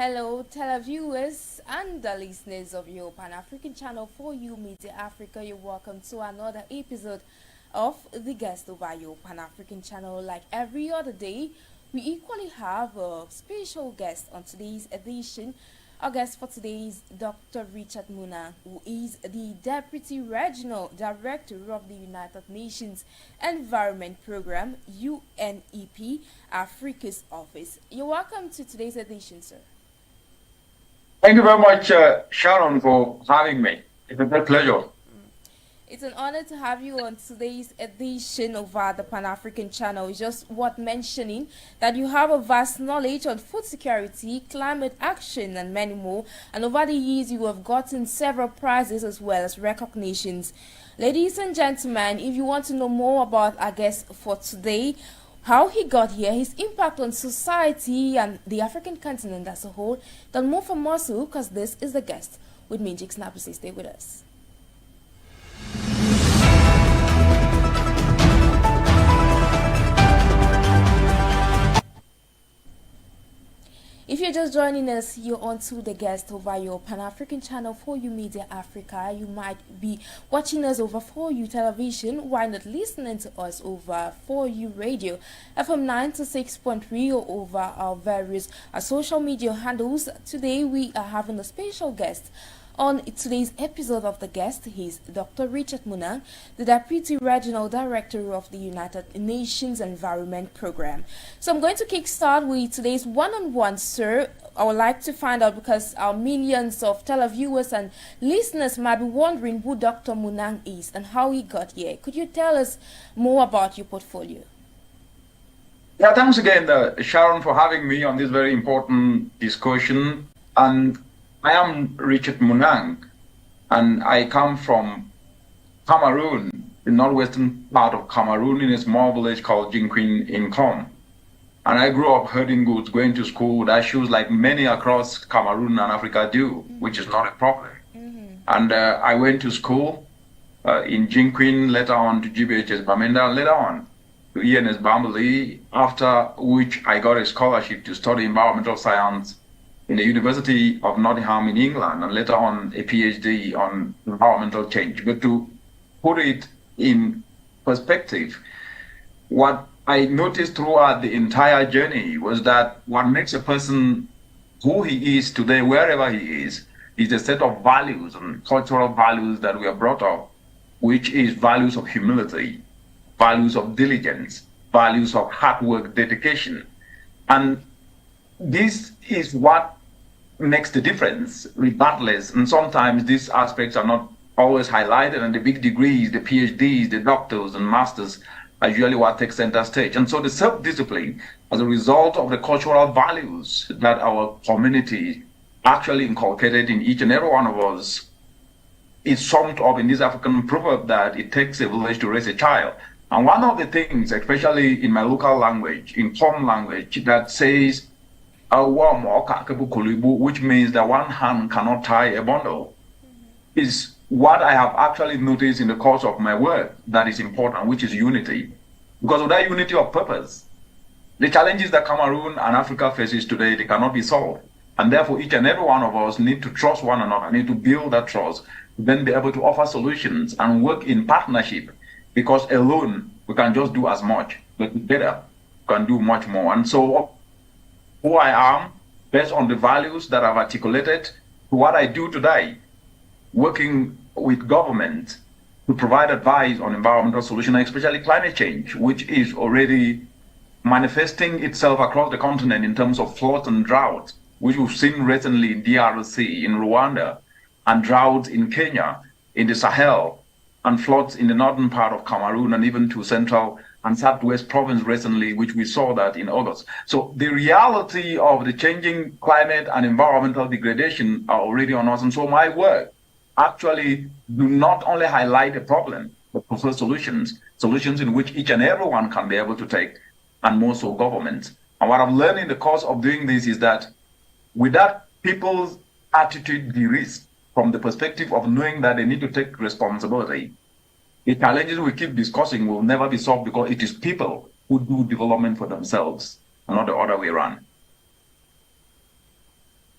Hello, televiewers and the listeners of your Pan-African channel For You Media Africa. You're welcome to another episode of The Guest over your Pan-African channel. Like every other day, we equally have a special guest on today's edition. Our guest for today is Dr. Richard Muna, who is the Deputy Regional Director of the United Nations Environment Program, UNEP, Africa's Office. You're welcome to today's edition, sir. Thank you very much, Sharon, for having me. It's a great pleasure. It's an honor to have you on today's edition of the Pan-African channel. It's just worth mentioning that you have a vast knowledge on food security, climate action, and many more. And over the years, you have gotten several prizes as well as recognitions. Ladies and gentlemen, if you want to know more about our guest for today, how he got here, his impact on society and the African continent as a whole, then more from Mosul, because this is the guest with me, Jake Snapper. Stay with us. If you're just joining us, you're on to the guest over your Pan-African channel For You Media Africa. You might be watching us over For You Television. Why not listening to us over For You Radio, FM 96.3, or over our various social media handles. Today we are having a special guest. On today's episode of The Guest, he's Dr. Richard Muna, the Deputy Regional Director of the United Nations Environment Program. So I'm going to kickstart with today's one-on-one, sir. I would like to find out, because our millions of televiewers and listeners might be wondering who Dr. Muna is and how he got here. Could you tell us more about your portfolio? Yeah, thanks again, Sharon, for having me on this very important discussion. And I am Richard Munang, and I come from Cameroon, the northwestern part of Cameroon, in a small village called Jinquin in Com. And I grew up herding goods, going to school with shoes like many across Cameroon and Africa do, which is not a problem. And I went to school in Jinquin, later on to GBHS Bamenda, later on to ENS Bambali, after which I got a scholarship to study environmental science in the University of Nottingham in England, and later on a PhD on environmental change. But to put it in perspective, what I noticed throughout the entire journey was that what makes a person who he is today, wherever he is a set of values and cultural values that we are brought up, which is values of humility, values of diligence, values of hard work, dedication. And this is what makes the difference, regardless. And sometimes these aspects are not always highlighted, and the big degrees, the PhDs, the doctors and masters are usually what takes center stage. And so the self-discipline, as a result of the cultural values that our community actually inculcated in each and every one of us, is summed up in this African proverb that it takes a village to raise a child. And one of the things, especially in my local language, in Com language, that says, which means that one hand cannot tie a bundle, is what I have actually noticed in the course of my work that is important, which is unity. Because without unity of purpose, the challenges that Cameroon and Africa faces today, they cannot be solved. And therefore, each and every one of us need to trust one another, need to build that trust, then be able to offer solutions and work in partnership. Because alone, we can just do as much, but together, we can do much more. And so, who I am, based on the values that I've articulated, to what I do today, working with government to provide advice on environmental solutions, especially climate change, which is already manifesting itself across the continent in terms of floods and droughts, which we've seen recently in DRC, in Rwanda, and droughts in Kenya, in the Sahel, and floods in the northern part of Cameroon, and even to central and southwest province recently, which we saw that in August. So the reality of the changing climate and environmental degradation are already on us. And so my work actually do not only highlight the problem, but prefer solutions in which each and everyone can be able to take, and more so governments. And what I've learned in the course of doing this is that without people's attitude de-risk from the perspective of knowing that they need to take responsibility, the challenges we keep discussing will never be solved, because it is people who do development for themselves and not the other way around.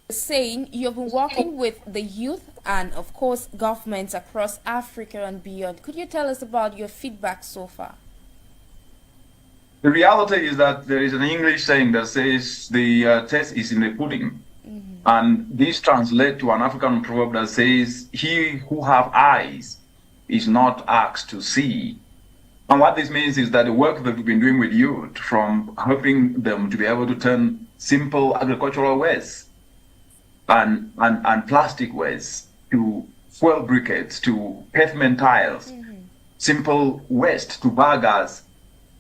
Saying you've been working with the youth and, of course, governments across Africa and beyond. Could you tell us about your feedback so far? The reality is that there is an English saying that says the test is in the pudding. And this translates to an African proverb that says, he who have eyes is not asked to see. And what this means is that the work that we've been doing with youth, from helping them to be able to turn simple agricultural waste and plastic waste to fuel briquettes, to pavement tiles, simple waste to burgers,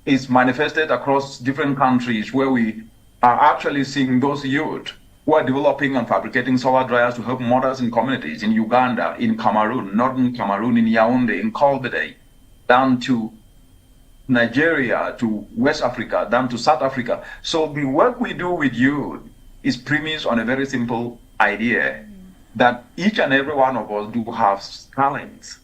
is manifested across different countries where we are actually seeing those youth who are developing and fabricating solar dryers to help mothers in communities in Uganda, in Cameroon, northern Cameroon, in Yaoundé, in Kolbede, down to Nigeria, to West Africa, down to South Africa. So the work we do with youth is premised on a very simple idea that each and every one of us do have talents,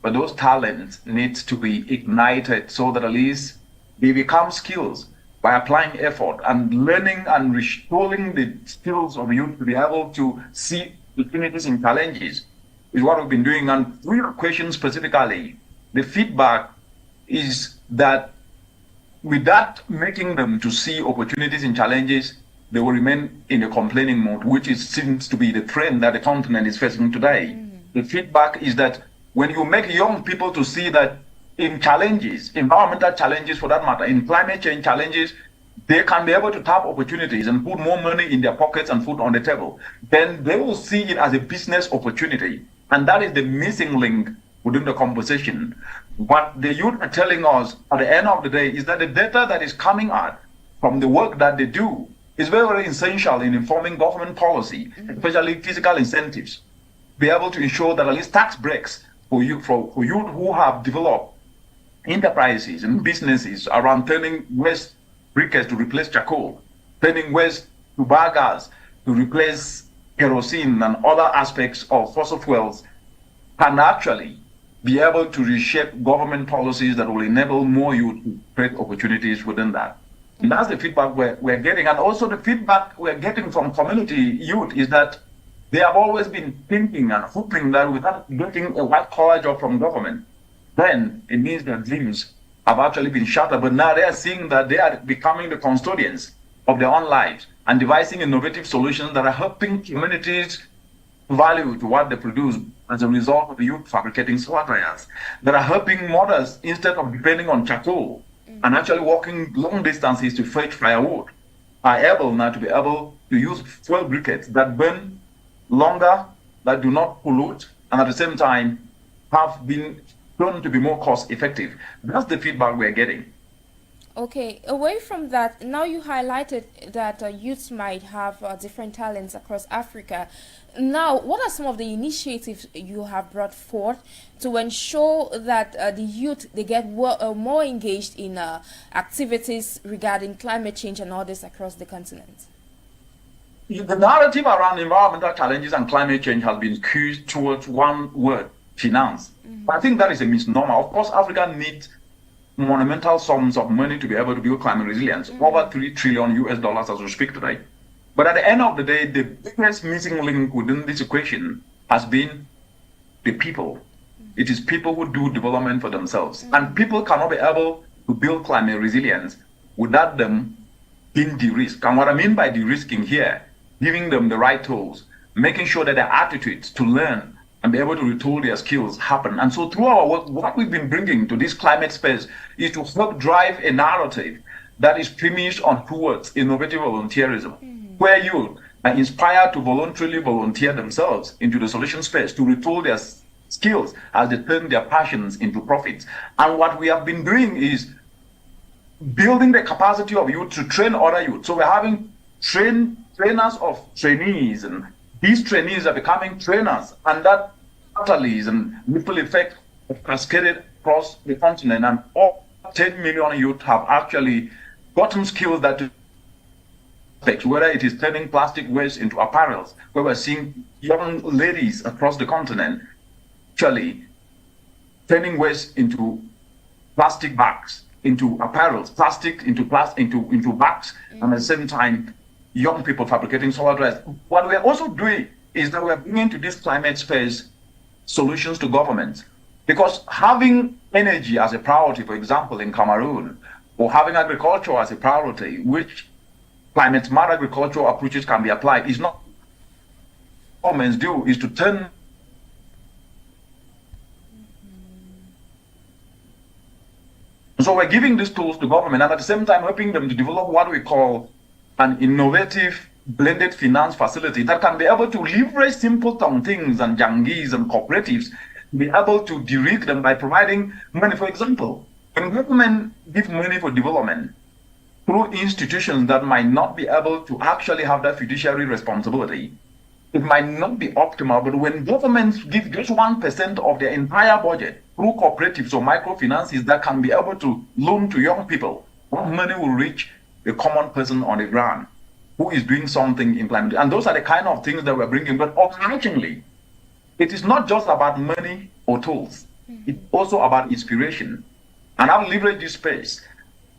but those talents need to be ignited so that at least they become skills by applying effort and learning and restoring the skills of youth to be able to see opportunities and challenges is what we've been doing. And to your question specifically, the feedback is that without making them to see opportunities and challenges, they will remain in a complaining mode, which seems to be the trend that the continent is facing today. The feedback is that when you make young people to see that in challenges, environmental challenges for that matter, in climate change challenges, they can be able to tap opportunities and put more money in their pockets and food on the table, then they will see it as a business opportunity. And that is the missing link within the conversation. What the youth are telling us at the end of the day is that the data that is coming out from the work that they do is very, very essential in informing government policy, especially fiscal incentives, be able to ensure that at least tax breaks for youth who have developed enterprises and businesses around turning waste briquettes to replace charcoal, turning waste to biogas to replace kerosene and other aspects of fossil fuels, can actually be able to reshape government policies that will enable more youth to create opportunities within that. And that's the feedback we're getting. And also the feedback we're getting from community youth is that they have always been thinking and hoping that without getting a white-collar job from government, then it means their dreams have actually been shattered. But now they are seeing that they are becoming the custodians of their own lives and devising innovative solutions that are helping communities value to what they produce as a result of the youth fabricating solar dryers, that are helping mothers, instead of depending on charcoal and actually walking long distances to fetch firewood, are able now to be able to use fuel briquettes that burn longer, that do not pollute, and at the same time have been shown to be more cost effective. That's the feedback we're getting. Okay, away from that, now you highlighted that youths might have different talents across Africa. Now, what are some of the initiatives you have brought forth to ensure that the youth, they get more engaged in activities regarding climate change and all this across the continent? The narrative around environmental challenges and climate change has been skewed towards one word: finance. But I think that is a misnomer. Of course, Africa needs monumental sums of money to be able to build climate resilience, over $3 trillion US as we speak today. But at the end of the day, the biggest missing link within this equation has been the people. It is people who do development for themselves. And people cannot be able to build climate resilience without them being de-risked. And what I mean by de-risking here, giving them the right tools, making sure that their attitudes to learn and be able to retool their skills happen. And so through our work, what we've been bringing to this climate space is to help drive a narrative that is premised on two words: innovative volunteerism, where youth are inspired to voluntarily volunteer themselves into the solution space to retool their skills as they turn their passions into profits. And what we have been doing is building the capacity of youth to train other youth. So we're having trainers of trainees, and these trainees are becoming trainers, and that catalyst and ripple effect have cascaded across the continent, and all 10 million youth have actually gotten skills that, whether it is turning plastic waste into apparels, where we're seeing young ladies across the continent actually turning waste into plastic bags, into apparels, plastic into bags, and at the same time young people fabricating solar drives. What we are also doing is that we are bringing to this climate space solutions to governments. Because having energy as a priority, for example, in Cameroon, or having agriculture as a priority, which climate smart agricultural approaches can be applied, is not what governments do, is to turn. So we're giving these tools to government and at the same time helping them to develop what we call an innovative blended finance facility that can be able to leverage simpleton things and jangis and cooperatives, be able to direct them by providing money. For example, when government give money for development through institutions that might not be able to actually have that fiduciary responsibility, it might not be optimal, but when governments give just 1% of their entire budget through cooperatives or microfinances that can be able to loan to young people, what money will reach a common person on the ground who is doing something implemented. And those are the kind of things that we're bringing. But overarchingly, it is not just about money or tools. It's also about inspiration. And I've leveraged this space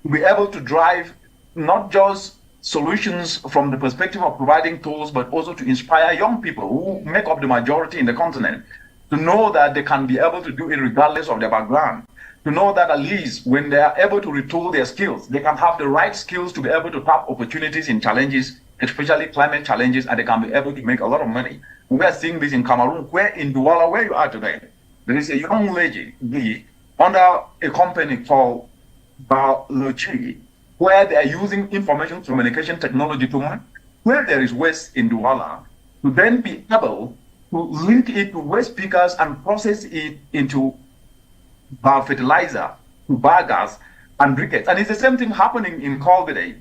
to be able to drive not just solutions from the perspective of providing tools, but also to inspire young people who make up the majority in the continent to know that they can be able to do it regardless of their background. To know that at least when they are able to retool their skills, they can have the right skills to be able to tap opportunities in challenges, especially climate challenges, and they can be able to make a lot of money. We are seeing this in Cameroon, where in Douala, where you are today, there is a young lady under a company called Balochi, where they are using information communication technology to map where there is waste in Douala, to then be able to link it to waste pickers and process it into fertilizer, to biogas and briquettes. And it's the same thing happening in Colgate,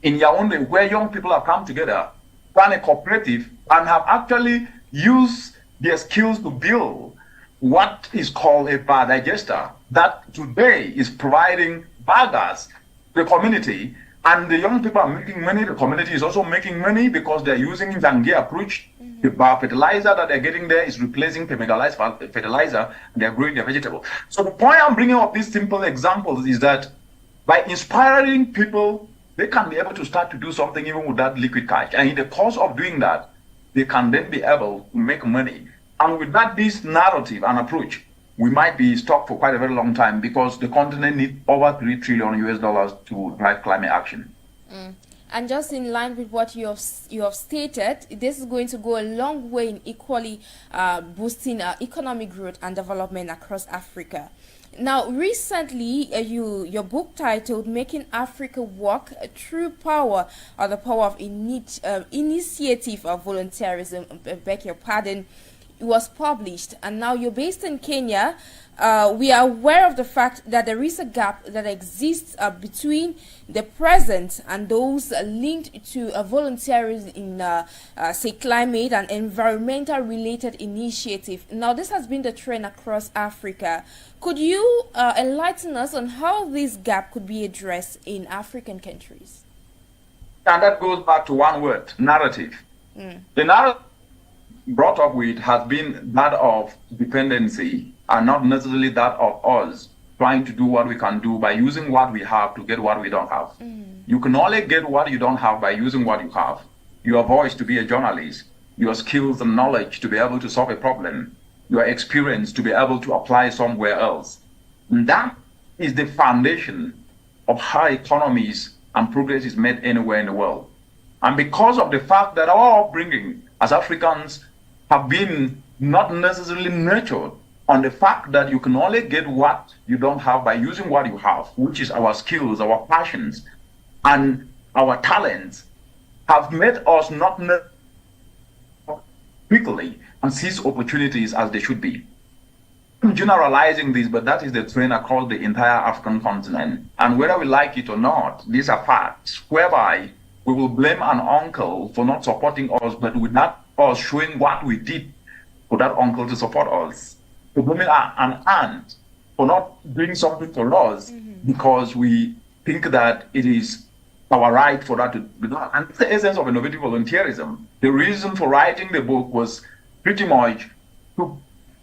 in Yaoundé, where young people have come together, run a cooperative, and have actually used their skills to build what is called a biodigester that today is providing biogas to the community. And the young people are making money. The community is also making money because they're using Zangi approach. The fertilizer that they're getting there is replacing chemicalized fertilizer, and they're growing their vegetable. So the point I'm bringing up these simple examples is that by inspiring people, they can be able to start to do something even without liquid cash. And in the course of doing that, they can then be able to make money. And with that, this narrative and approach, we might be stuck for quite a very long time because the continent needs over $3 trillion US to drive climate action. And just in line with what you have stated, this is going to go a long way in equally boosting economic growth and development across Africa. Now, recently, your book titled "Making Africa Work: True Power or the Power of Initiative of Volunteerism," beg your pardon, was published, and now you're based in Kenya. We are aware of the fact that there is a gap that exists between the present and those linked to volunteerism in, say, climate and environmental related initiative. Now, this has been the trend across Africa. Could you enlighten us on how this gap could be addressed in African countries? And that goes back to one word: narrative. The narrative brought up with has been that of dependency and not necessarily that of us trying to do what we can do by using what we have to get what we don't have. You can only get what you don't have by using what you have. Your voice to be a journalist, your skills and knowledge to be able to solve a problem, your experience to be able to apply somewhere else. And that is the foundation of how economies and progress is made anywhere in the world. And because of the fact that our upbringing as Africans have been not necessarily nurtured on the fact that you can only get what you don't have by using what you have, which is our skills, our passions, and our talents, have made us not quickly and seize opportunities as they should be. I'm generalizing this, but that is the trend across the entire African continent. And whether we like it or not, these are facts whereby we will blame an uncle for not supporting us, but without us showing what we did for that uncle to support us. To blame an aunt for not doing something for us because we think that it is our right for that to be done. And it's the essence of innovative volunteerism. The reason for writing the book was pretty much to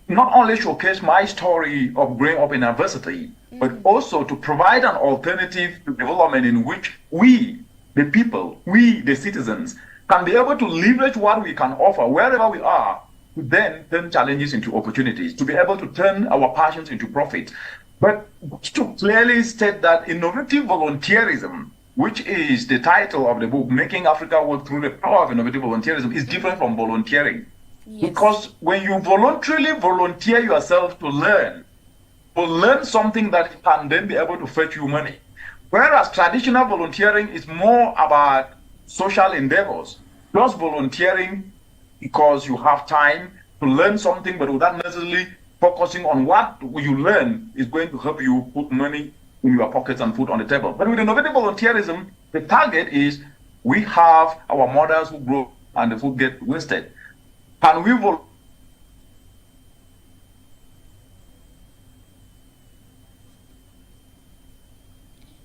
not only showcase my story of growing up in adversity, but also to provide an alternative to development in which we, the people, we, the citizens, can be able to leverage what we can offer wherever we are to then turn challenges into opportunities, to be able to turn our passions into profit. But to clearly state that innovative volunteerism, which is the title of the book, Making Africa Work Through the Power of Innovative Volunteerism, is different from volunteering. Yes. Because when you voluntarily volunteer yourself to learn something that can then be able to fetch you money. Whereas traditional volunteering is more about social endeavors, just volunteering because you have time to learn something, but without necessarily focusing on what you learn is going to help you put money in your pockets and food on the table. But with innovative volunteerism, the target is we have our mothers who grow and the food get wasted. Can we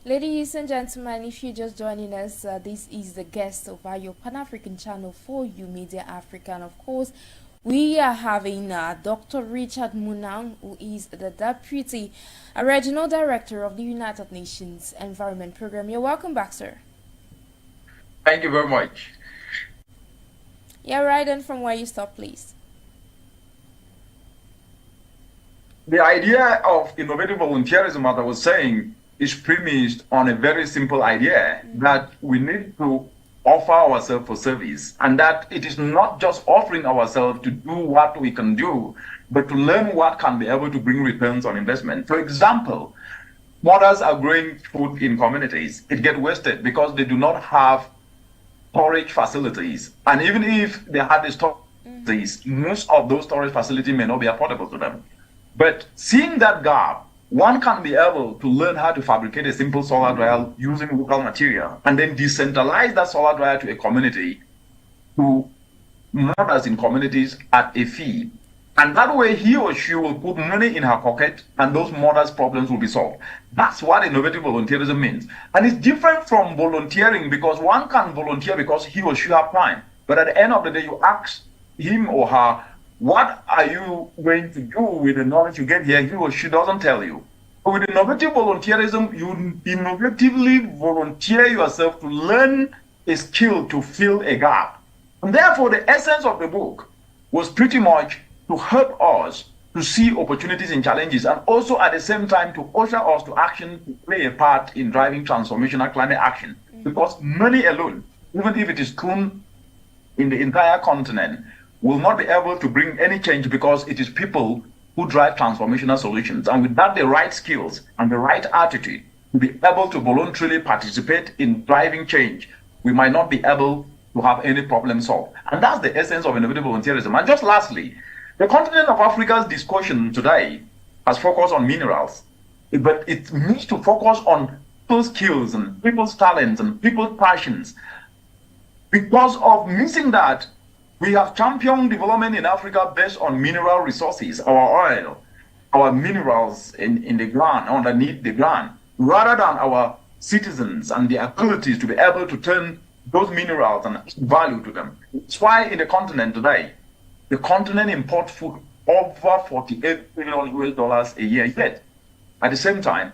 Ladies and gentlemen, if you're just joining us, this is the guest of your Pan-African channel for you Media Africa. And of course, we are having Dr. Richard Munang, who is the Deputy Regional Director of the United Nations Environment Program. You're welcome back, sir. Thank you very much. Yeah, right, and from where you stop, please. The idea of innovative volunteerism, as I was saying, is premised on a very simple idea that we need to offer ourselves for service, and that it is not just offering ourselves to do what we can do, but to learn what can be able to bring returns on investment. For example, mothers are growing food in communities. It gets wasted because they do not have storage facilities. And even if they had the storage facilities, most of those storage facilities may not be affordable to them. But seeing that gap, one can be able to learn how to fabricate a simple solar dryer using local material and then decentralize that solar dryer to a community, to mothers in communities at a fee. And that way he or she will put money in her pocket and those mothers' problems will be solved. That's what innovative volunteerism means. And it's different from volunteering because one can volunteer because he or she has time. But at the end of the day, you ask him or her, what are you going to do with the knowledge you get here? He or she doesn't tell you. But with innovative volunteerism, you innovatively volunteer yourself to learn a skill to fill a gap. And therefore, the essence of the book was pretty much to help us to see opportunities and challenges, and also at the same time to usher us to action, to play a part in driving transformational climate action. Because money alone, even if it is thrown in the entire continent, will not be able to bring any change, because it is people who drive transformational solutions. And with that, the right skills and the right attitude to be able to voluntarily participate in driving change, we might not be able to have any problem solved. And that's the essence of innovative volunteerism. And just lastly, the continent of Africa's discussion today has focused on minerals, but it needs to focus on people's skills and people's talents and people's passions. Because of missing that, we have championed development in Africa based on mineral resources, our oil, our minerals in the ground, underneath the ground, rather than our citizens and the abilities to be able to turn those minerals and value to them. That's why in the continent today, the continent imports food over $48 billion US a year. Yet, at the same time,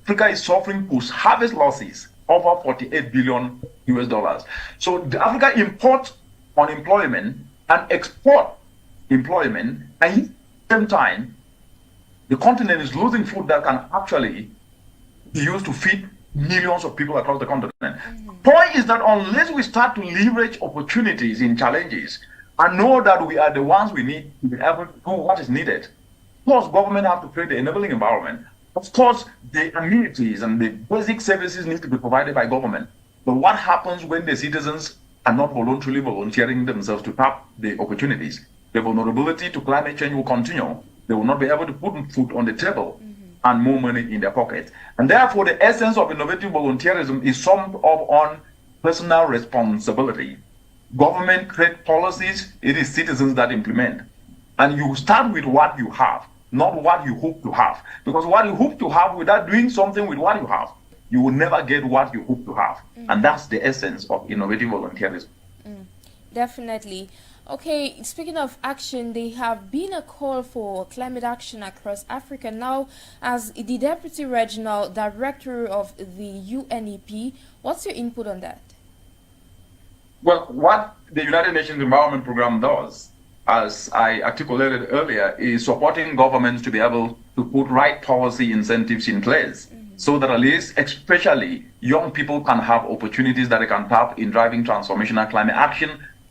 Africa is suffering post-harvest losses over $48 billion US. So Africa imports unemployment and export employment, and at the same time, the continent is losing food that can actually be used to feed millions of people across the continent. Point is that unless we start to leverage opportunities in challenges and know that we are the ones we need to be able to do what is needed, of course, government have to create the enabling environment. Of course, the amenities and the basic services need to be provided by government. But what happens when the citizens are not voluntarily volunteering themselves to tap the opportunities? The vulnerability to climate change will continue. They will not be able to put food on the table and more money in their pockets. And therefore, the essence of innovative volunteerism is summed up on personal responsibility. Government create policies, it is citizens that implement. And you start with what you have, not what you hope to have. Because what you hope to have without doing something with what you have, you will never get what you hope to have. And that's the essence of innovative volunteerism. Definitely. Okay, speaking of action, there have been a call for climate action across Africa. Now, as the Deputy Regional Director of the UNEP, what's your input on that? Well, what the United Nations Environment Programme does, as I articulated earlier, is supporting governments to be able to put right policy incentives in place so that at least, especially young people, can have opportunities that they can tap in driving transformational climate action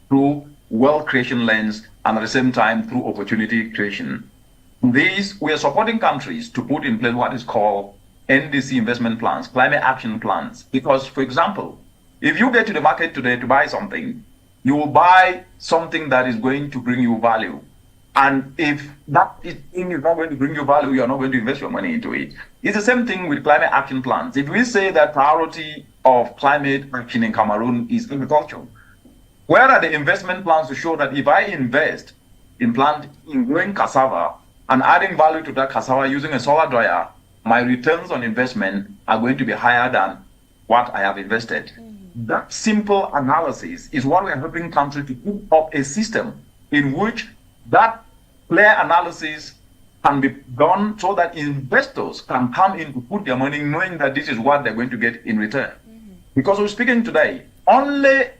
through wealth creation lens and at the same time through opportunity creation. These, we are supporting countries to put in place what is called NDC investment plans, climate action plans. Because, for example, if you get to the market today to buy something, you will buy something that is going to bring you value. And if that thing is not going to bring you value, you are not going to invest your money into it. It's the same thing with climate action plans. If we say that priority of climate action in Cameroon is agriculture, where are the investment plans to show that if I invest in growing cassava and adding value to that cassava using a solar dryer, my returns on investment are going to be higher than what I have invested? That simple analysis is what we are helping countries to put up a system in which that clear analysis can be done so that investors can come in to put their money knowing that this is what they're going to get in return. Because we're speaking today, only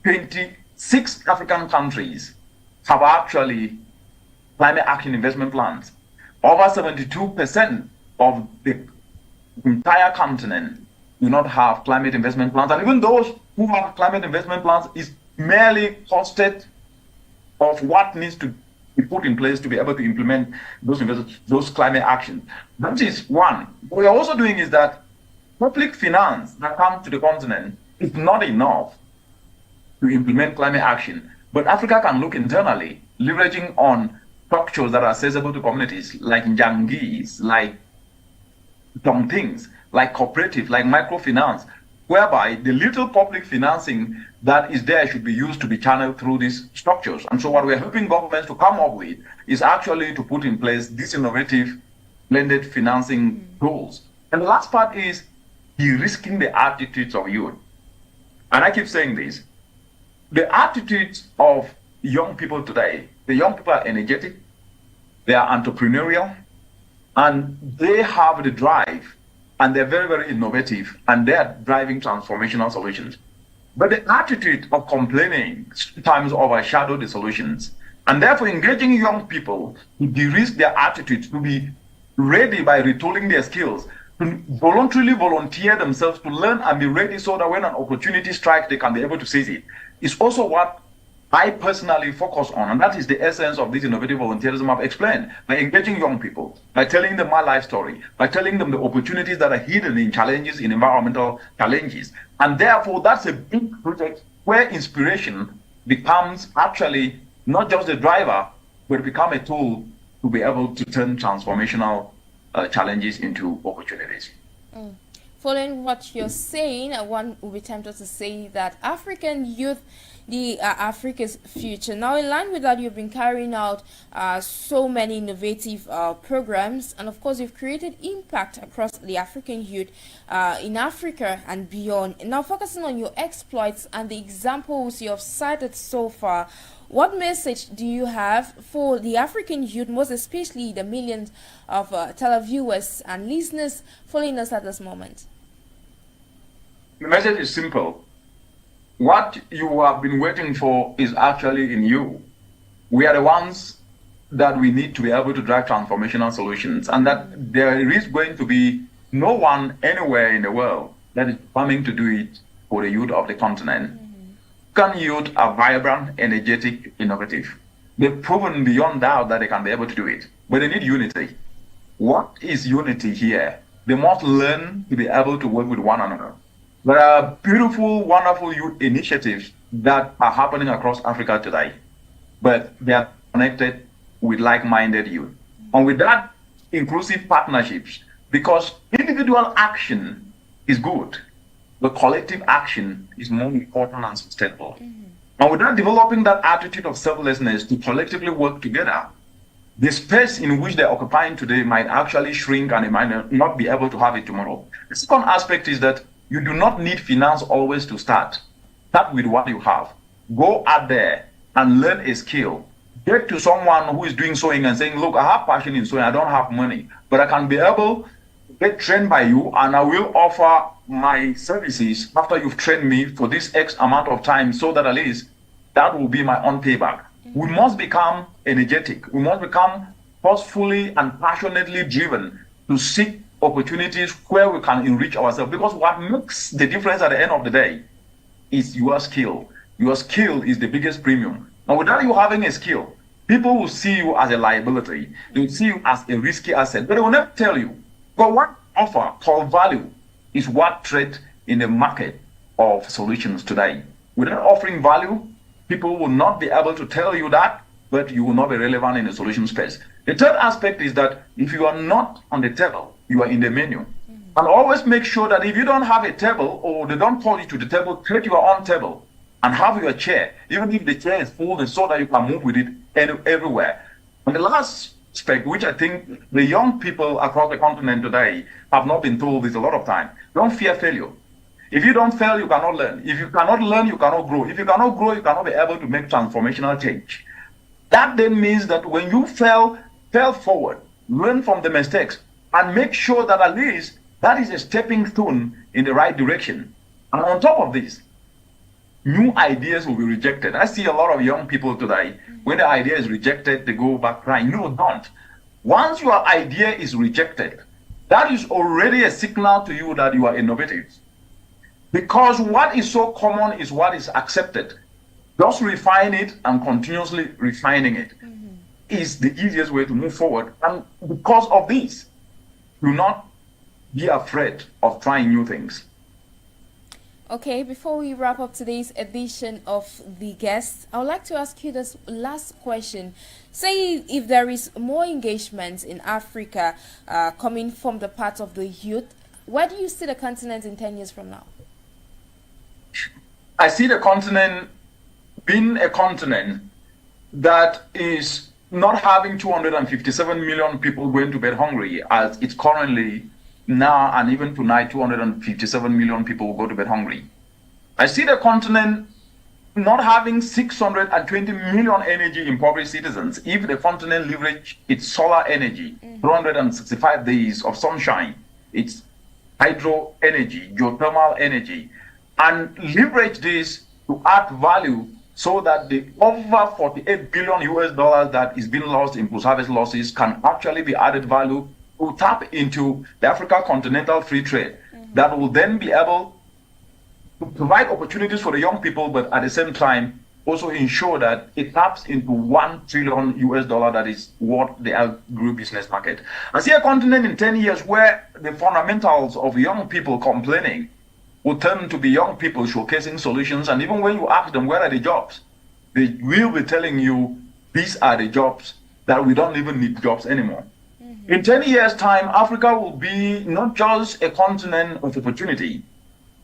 26 African countries have actually climate action investment plans. Over 72% of the entire continent do not have climate investment plans. And even those who have climate investment plans is merely costed of what needs to be put in place to be able to implement those climate actions. That is one. What we are also doing is that public finance that comes to the continent is not enough to implement climate action. But Africa can look internally, leveraging on structures that are accessible to communities, like Njangis, like some things, like cooperative, like microfinance, whereby the little public financing that is there should be used to be channeled through these structures. And so what we're helping governments to come up with is actually to put in place these innovative blended financing tools. And the last part is de-risking the attitudes of youth. And I keep saying this, the attitudes of young people today, the young people are energetic, they are entrepreneurial, and they have the drive, and they're very, very innovative, and they're driving transformational solutions. But the attitude of complaining sometimes overshadow the solutions. And therefore, engaging young people to de-risk their attitudes, to be ready by retooling their skills, to voluntarily volunteer themselves to learn and be ready so that when an opportunity strikes, they can be able to seize it, is also what I personally focus on. And that is the essence of this innovative volunteerism I've explained. By engaging young people, by telling them my life story, by telling them the opportunities that are hidden in challenges, in environmental challenges. And therefore, that's a big project where inspiration becomes actually not just a driver, but become a tool to be able to turn transformational challenges into opportunities. Following what you're saying, one will be tempted to say that African youth, the Africa's future. Now, in line with that, you've been carrying out so many innovative programs, and of course, you've created impact across the African youth in Africa and beyond. Now, focusing on your exploits and the examples you have cited so far, what message do you have for the African youth, most especially the millions of televiewers and listeners following us at this moment? The message is simple. What you have been waiting for is actually in you. We are the ones that we need to be able to drive transformational solutions, and that there is going to be no one anywhere in the world that is coming to do it for the youth of the continent. African youth are vibrant, energetic, innovative. They've proven beyond doubt that they can be able to do it, but they need unity. What is unity here? They must learn to be able to work with one another. There are beautiful, wonderful youth initiatives that are happening across Africa today, but they are connected with like-minded youth. And with that, inclusive partnerships, because individual action is good, but collective action is more important and sustainable. And with that, developing that attitude of selflessness to collectively work together, the space in which they're occupying today might actually shrink and they might not be able to have it tomorrow. The second aspect is that you do not need finance always to start. Start with what you have. Go out there and learn a skill. Get to someone who is doing sewing and saying, look, I have passion in sewing, I don't have money, but I can be able to get trained by you, and I will offer my services after you've trained me for this X amount of time, so that at least that will be my own payback. We must become energetic. We must become forcefully and passionately driven to seek opportunities where we can enrich ourselves. Because what makes the difference at the end of the day is your skill. Your skill is the biggest premium. And without you having a skill, people will see you as a liability. They will see you as a risky asset, but they will never tell you. But what offer called value is what trade in the market of solutions today. Without offering value, people will not be able to tell you that, but you will not be relevant in the solution space. The third aspect is that if you are not on the table, you are in the menu. And always make sure that if you don't have a table, or they don't call you to the table, create your own table and have your chair, even if the chair is full, so that you can move with it everywhere. And the last aspect, which I think the young people across the continent today have not been told this a lot of time, don't fear failure. If you don't fail, you cannot learn. If you cannot learn, you cannot grow. If you cannot grow, you cannot be able to make transformational change. That then means that when you fail forward, learn from the mistakes, and make sure that at least that is a stepping stone in the right direction. And on top of this, new ideas will be rejected. I see a lot of young people today, when the idea is rejected, they go back crying. No, don't. Once your idea is rejected, that is already a signal to you that you are innovative. Because what is so common is what is accepted. Just refine it and continuously refining it is the easiest way to move forward. And because of this, do not be afraid of trying new things. Okay, before we wrap up today's edition of The Guest, I would like to ask you this last question. Say if there is more engagement in Africa coming from the part of the youth, where do you see the continent in 10 years from now? I see the continent being a continent that is not having 257 million people going to bed hungry as it's currently now, and even tonight 257 million people will go to bed hungry. I see the continent not having 620 million energy impoverished citizens if the continent leverage its solar energy, 365 days of sunshine, its hydro energy, geothermal energy, and leverage this to add value so that the over 48 billion US dollars that is being lost in post-harvest losses can actually be added value to tap into the Africa continental free trade that will then be able to provide opportunities for the young people, but at the same time also ensure that it taps into 1 trillion US dollar that is what the agribusiness market. I see a continent in 10 years where the fundamentals of young people complaining will turn to be young people showcasing solutions, and even when you ask them where are the jobs, they will be telling you these are the jobs that we don't even need jobs anymore. In 10 years' time, Africa will be not just a continent of opportunity,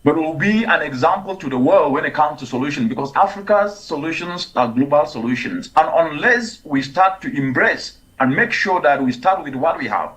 but it will be an example to the world when it comes to solutions, because Africa's solutions are global solutions. And unless we start to embrace and make sure that we start with what we have,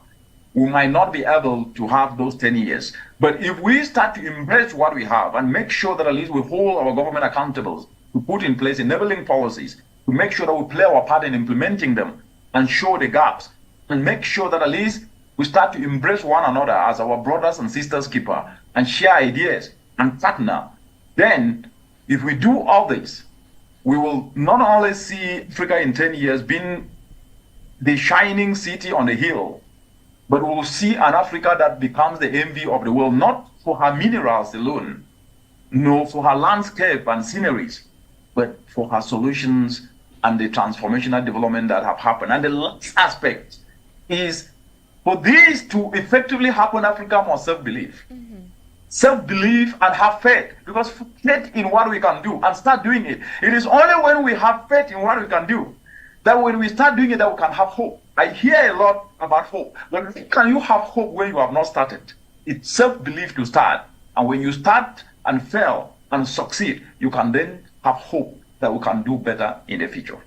we might not be able to have those 10 years. But if we start to embrace what we have and make sure that at least we hold our government accountable to put in place enabling policies, to make sure that we play our part in implementing them and show the gaps, and make sure that at least we start to embrace one another as our brothers and sisters keeper and share ideas and partner, then if we do all this, we will not only see Africa in 10 years being the shining city on the hill, but we will see an Africa that becomes the envy of the world, not for her minerals alone, no, for her landscape and sceneries, but for her solutions and the transformational development that have happened. And the last aspect is, for this to effectively happen, Africa must self-believe. Self-belief and have faith, because faith in what we can do and start doing it. It is only when we have faith in what we can do that when we start doing it that we can have hope. I hear a lot about hope, but can you have hope when you have not started? It's self-belief to start, and when you start and fail and succeed, you can then have hope that we can do better in the future.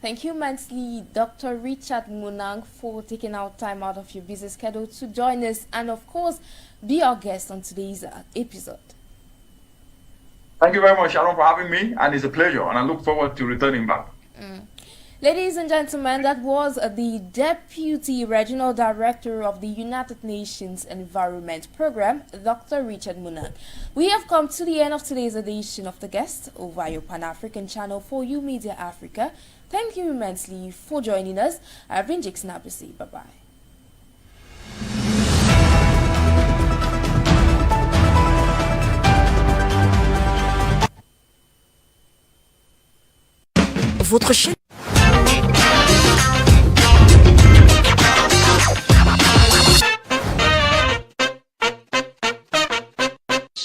Thank you immensely, Dr. Richard Munang, for taking out time out of your busy schedule to join us and, of course, be our guest on today's episode. Thank you very much, Sharon, for having me, and it's a pleasure, and I look forward to returning back. Ladies and gentlemen, that was the Deputy Regional Director of the United Nations Environment Program, Dr. Richard Munang. We have come to the end of today's edition of The Guest over your Pan-African channel for You Media Africa. Thank you immensely for joining us. I've been Jix Nabisi. Bye-bye. Votre chaîne.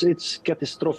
It's catastrophic.